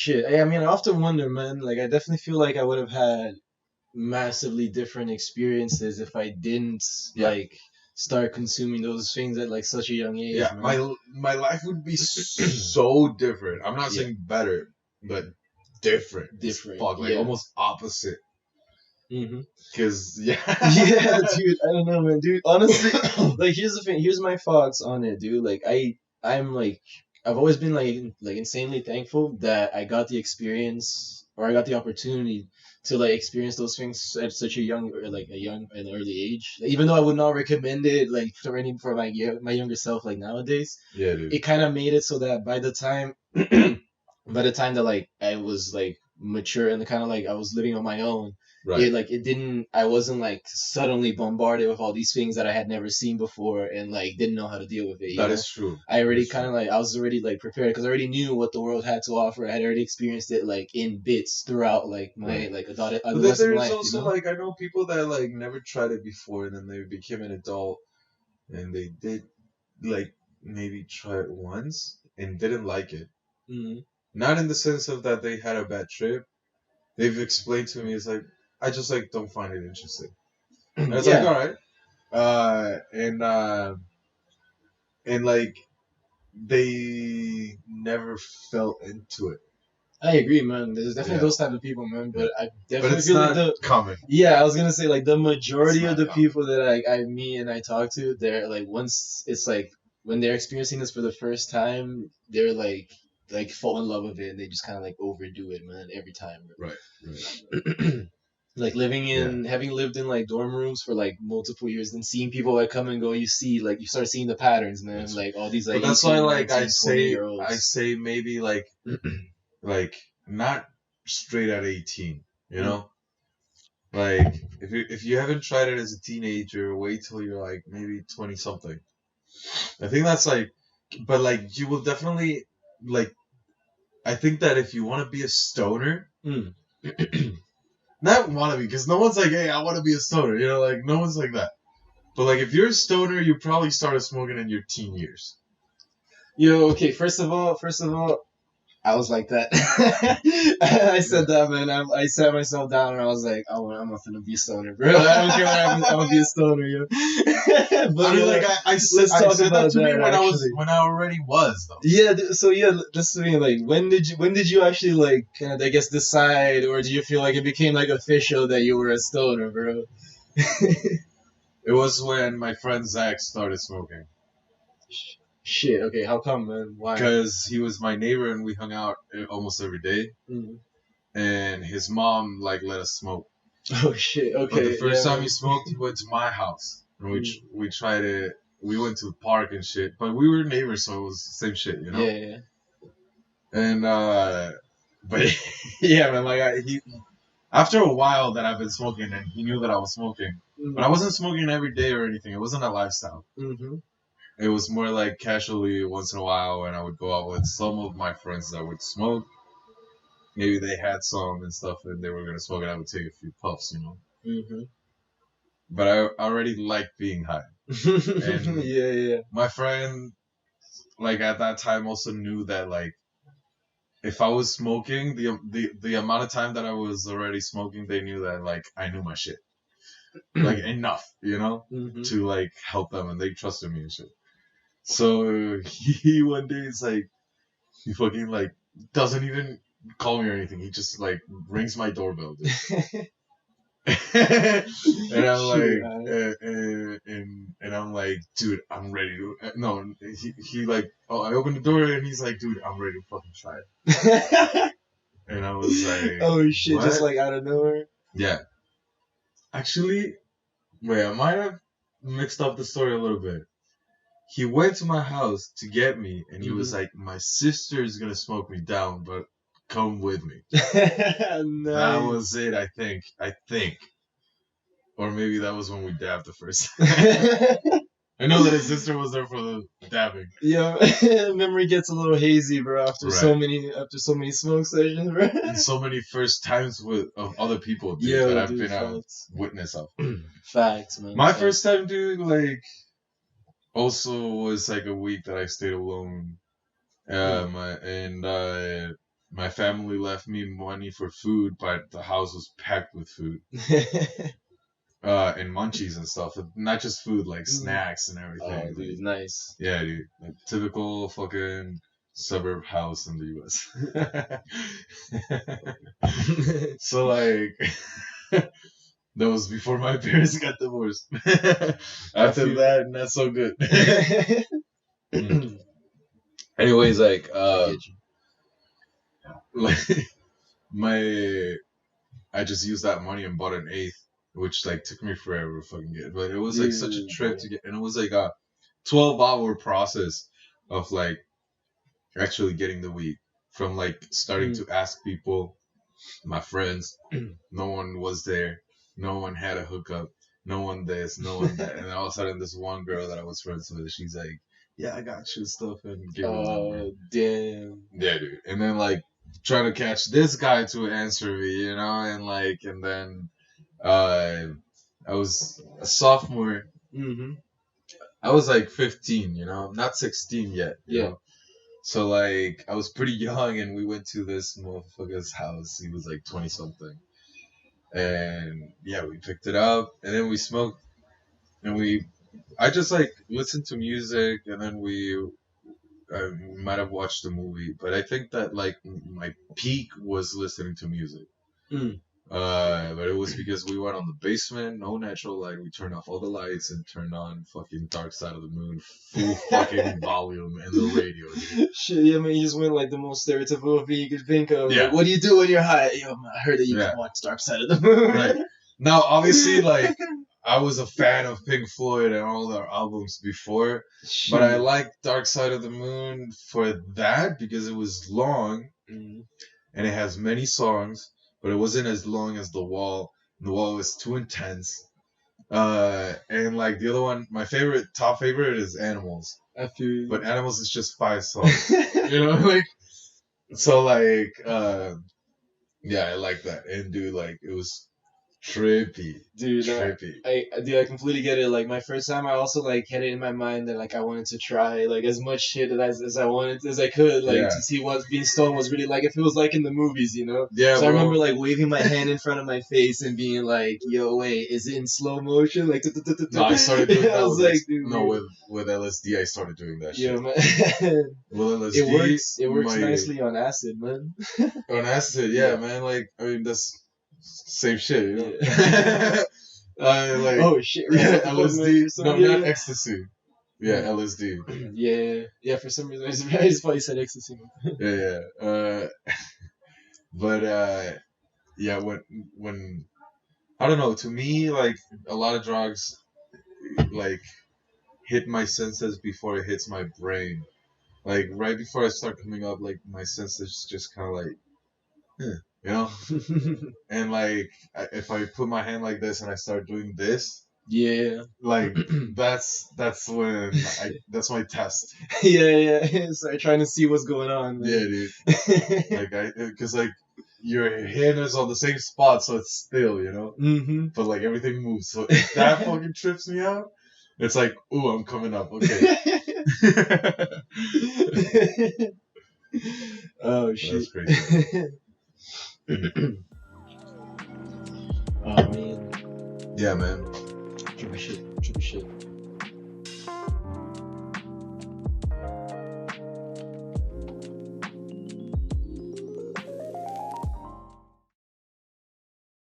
Shit. I mean, I often wonder, man. Like, I definitely feel like I would have had massively different experiences if I didn't Yeah. like start consuming those things at like such a young age. Yeah, Man. my life would be so different. I'm not Yeah. saying better, but different. as Different, fuck, like yeah. almost opposite. Mm-hmm. Cause yeah, Yeah, dude. I don't know, man, dude. Honestly, like, here's the thing. Here's my thoughts on it, dude. Like, I'm like, I've always been like insanely thankful that I got the experience or I got the opportunity to like experience those things at such a young or like an early age. Like, even though I would not recommend it like for my younger self like nowadays, yeah, dude. it kind of made it so that by the time that like I was like mature and kind of like I was living on my own, Right. I wasn't like suddenly bombarded with all these things that I had never seen before and like didn't know how to deal with it. That is true. I already kind of like I was already like prepared because I already knew what the world had to offer. I had already experienced it like in bits throughout like my like adolescent But then there's life. also like I know people that like never tried it before and then they became an adult and they did like maybe try it once and didn't like it. Mm-hmm. Not in the sense of that they had a bad trip. They've explained to me it's like I just like don't find it interesting. And it's like all right, and like they never fell into it. I agree, man. There's definitely those type of people, man. But I definitely it's feel not like common. Yeah, I was gonna say like the majority of the common. people that I meet and I talk to, they're like once it's like when they're experiencing this for the first time, they're like fall in love with it and they just kind of like overdo it, man, every time. Right. Like having lived in like dorm rooms for like multiple years and seeing people like come and go, you start seeing the patterns, man. Yes. Like all these like. But that's why like 19, I say maybe like like not straight at 18, you know. Like if you haven't tried it as a teenager, wait till you're like maybe 20 something. I think that's like, but like you will definitely like. I think that if you want to be a stoner, not want to be, because no one's like, hey, I want to be a stoner, you know, like no one's like that. But like if you're a stoner, you probably started smoking in your teen years. Yo, okay. First of all, I was like that. I said that, man. I sat myself down and I was like, oh, I'm not gonna be a stoner, bro. I don't care what happens. I'm gonna be a stoner, yo. But I mean, like I said that to me when I already was though. Yeah. So yeah, this to me, like, when did you actually like kind of I guess decide, or do you feel like it became like official that you were a stoner, bro? It was when my friend Zach started smoking. Shit. Okay. How come, man? Why? Because he was my neighbor and we hung out almost every day. Mm-hmm. And his mom like let us smoke. Oh shit. Okay. But the first time he smoked, he went to my house and we tried it. We went to the park and shit. But we were neighbors, so it was the same shit, you know. Yeah. And but yeah, man. Like he after a while that I've been smoking, and he knew that I was smoking. Mm-hmm. But I wasn't smoking every day or anything. It wasn't a lifestyle. Mm-hmm. It was more like casually once in a while when I would go out with some of my friends that would smoke. Maybe they had some and stuff and they were going to smoke and I would take a few puffs, you know. Mm-hmm. But I already liked being high. And yeah. My friend, like at that time also knew that like if I was smoking, the amount of time that I was already smoking, they knew that like I knew my shit. Like enough, you know, to like help them and they trusted me and shit. So he one day is like, he fucking like doesn't even call me or anything. He just like rings my doorbell. And I'm like, and I'm like, dude, I'm ready to. No, he like, oh, I opened the door and he's like, dude, I'm ready to fucking try it. And I was like, oh shit, what? Just like out of nowhere. Yeah. Actually, wait, I might have mixed up the story a little bit. He went to my house to get me, and he was like, my sister is going to smoke me down, but come with me. Nice. That was it, I think. Or maybe that was when we dabbed the first time. I know that his sister was there for the dabbing. Yeah, memory gets a little hazy, bro, after so many smoke sessions, bro. And so many first times of other people, dude, that I've been a witness of. Facts, man. My first time, dude, like... Also was like a week that I stayed alone. My my family left me money for food, but the house was packed with food. And munchies and stuff. Not just food, like snacks and everything. Oh, dude, nice. Yeah, dude. Like typical fucking suburb house in the US. So like that was before my parents got divorced. After that, not so good. Anyways, like I just used that money and bought an eighth, which like took me forever to fucking get. But it was like such a trip to get, and it was like a 12-hour process of like actually getting the weed, from like starting to ask people, my friends. No one was there, no one had a hookup, no one this, no one that, and then all of a sudden this one girl that I was friends with, she's like, yeah, I got you stuff, and give her the number. Damn. Yeah, dude. And then like trying to catch this guy to answer me, you know, and then I was a sophomore. I was like 15, you know, not 16 yet. You know? So like I was pretty young, and we went to this motherfucker's house. He was like 20 something, and yeah, we picked it up, and then we smoked, and I just like listened to music, and then we might have watched a movie, but I think that like my peak was listening to music. But it was because we went on the basement, no natural light. We turned off all the lights and turned on fucking Dark Side of the Moon, full fucking volume, and the radio. Dude. Shit, yeah, man, you just went like the most stereotypical thing you could think of. Yeah. Like, what do you do when you're high? Yo, man, I heard that you can watch Dark Side of the Moon. Right. Now, obviously, like, I was a fan of Pink Floyd and all their albums before, but I liked Dark Side of the Moon for that because it was long, and it has many songs. But it wasn't as long as The Wall. The Wall was too intense. And like the other one, my top favorite is Animals. But Animals is just 5 songs. You know, like, so like, yeah, I like that. And dude, like, it was trippy. Dude, trippy. I completely get it. Like, my first time, I also like had it in my mind that like I wanted to try like as much shit as I wanted as I could, like to see what being stoned was really like, if it was like in the movies, you know. Yeah. So I remember like waving my hand in front of my face and being like, "Yo, wait, is it in slow motion?" Like, no, I started doing that. I was like, dude, with LSD, I started doing that shit. Yeah, man. With LSD, it works nicely on acid, man. On acid, yeah, man. Like, I mean, that's same shit, you know. Like, oh shit! Yeah, LSD. No, not ecstasy. Yeah, LSD. Yeah. For some reason, I just thought you said ecstasy. Yeah. But yeah. When I don't know. To me, like a lot of drugs, like hit my senses before it hits my brain. Like right before I start coming up, like my senses just kind of like, you know. And like if I put my hand like this and I start doing this, like that's when that's my test. Yeah. Start trying to see what's going on, man. Yeah, dude. Like because like your hand is on the same spot, so it's still, you know. But like everything moves, so if that fucking trips me out, it's like, ooh, I'm coming up. Okay. Oh shit. That's crazy. Oh man. Yeah, man. Trippy shit.